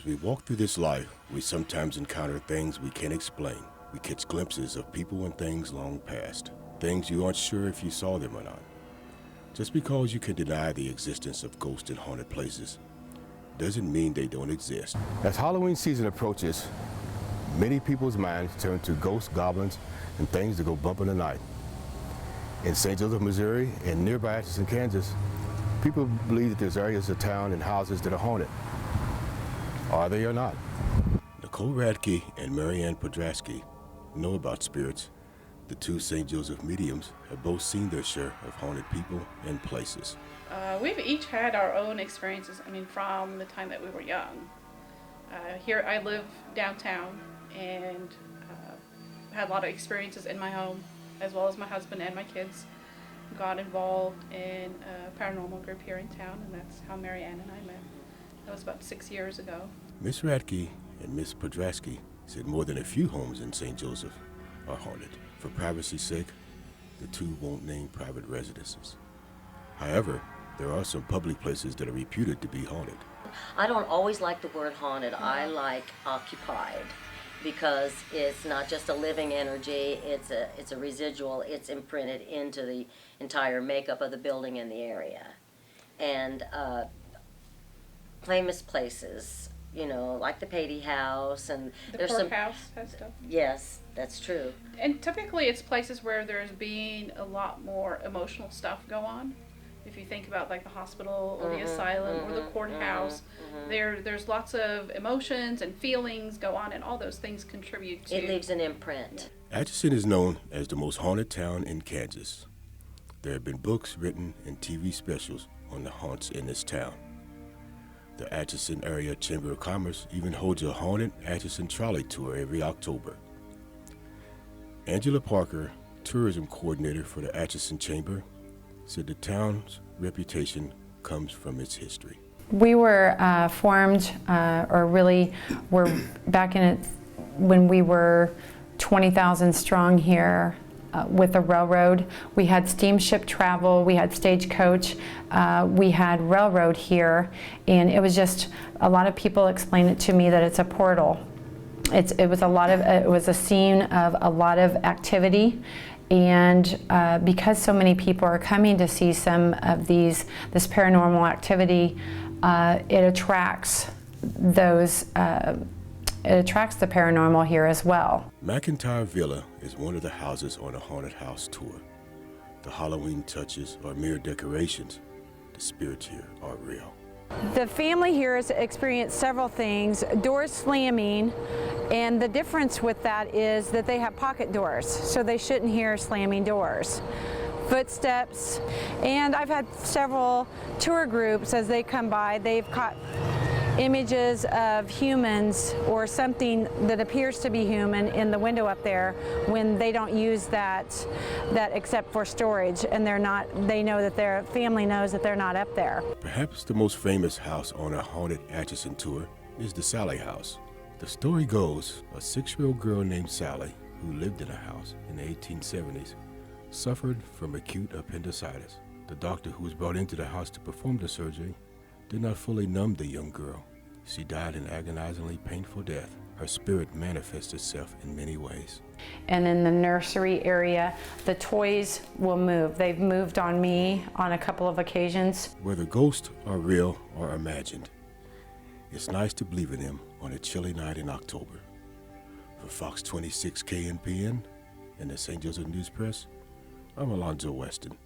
As we walk through this life, we sometimes encounter things we can't explain. We catch glimpses of people and things long past, things you aren't sure if you saw them or not. Just because you can deny the existence of ghosts and haunted places doesn't mean they don't exist. As Halloween season approaches, many people's minds turn to ghosts, goblins, and things that go bump in the night. In St. Joseph, Missouri, and nearby Atchison, Kansas, people believe that there's areas of town and houses that are haunted. Are they or not? Nicole Radke and Marianne Podrasky know about spirits. The two St. Joseph mediums have both seen their share of haunted people and places. We've each had our own experiences, from the time that we were young. Here I live downtown and had a lot of experiences in my home, as well as my husband and my kids got involved in a paranormal group here in town, and that's how Marianne and I met. That was about 6 years ago. Miss Radke and Miss Podrasky said more than a few homes in St. Joseph are haunted. For privacy's sake, the two won't name private residences. However, there are some public places that are reputed to be haunted. I don't always like the word haunted. I like occupied, because it's not just a living energy, it's a residual. It's imprinted into the entire makeup of the building and the area. And famous places, like the Sallie House, and The there's courthouse has stuff. Yes, that's true. And typically it's places where there's been a lot more emotional stuff go on. If you think about like the hospital or the asylum or the courthouse, there's lots of emotions and feelings go on, and all those things contribute to... It leaves an imprint. Atchison is known as the most haunted town in Kansas. There have been books written and TV specials on the haunts in this town. The Atchison Area Chamber of Commerce even holds a haunted Atchison trolley tour every October. Angela Parker, tourism coordinator for the Atchison Chamber, said the town's reputation comes from its history. We were formed, we're back in it when we were 20,000 strong here with the railroad. We had steamship travel, we had stagecoach, we had railroad here, and it was just, a lot of people explain it to me that it's a portal. It was a scene of a lot of activity. And because so many people are coming to see some of this paranormal activity, it attracts the paranormal here as well. Mcintire Villa is one of the houses on a haunted house tour. The Halloween touches are mere decorations. The spirits here are real. The family here has experienced several things. Doors slamming, and the difference with that is that they have pocket doors, so they shouldn't hear slamming doors. Footsteps, and I've had several tour groups as they come by, they've caught images of humans or something that appears to be human in the window up there when they don't use that except for storage, and they know that their family knows that they're not up there. Perhaps the most famous house on a haunted Atchison tour is the Sallie House. The story goes, a 6-year-old girl named Sallie, who lived in a house in the 1870s, suffered from acute appendicitis. The doctor who was brought into the house to perform the surgery did not fully numb the young girl. She died an agonizingly painful death. Her spirit manifests itself in many ways. And in the nursery area, the toys will move. They've moved on me on a couple of occasions. Whether ghosts are real or imagined, it's nice to believe in them on a chilly night in October. For Fox 26 KNPN and the St. Joseph News Press, I'm Alonzo Weston.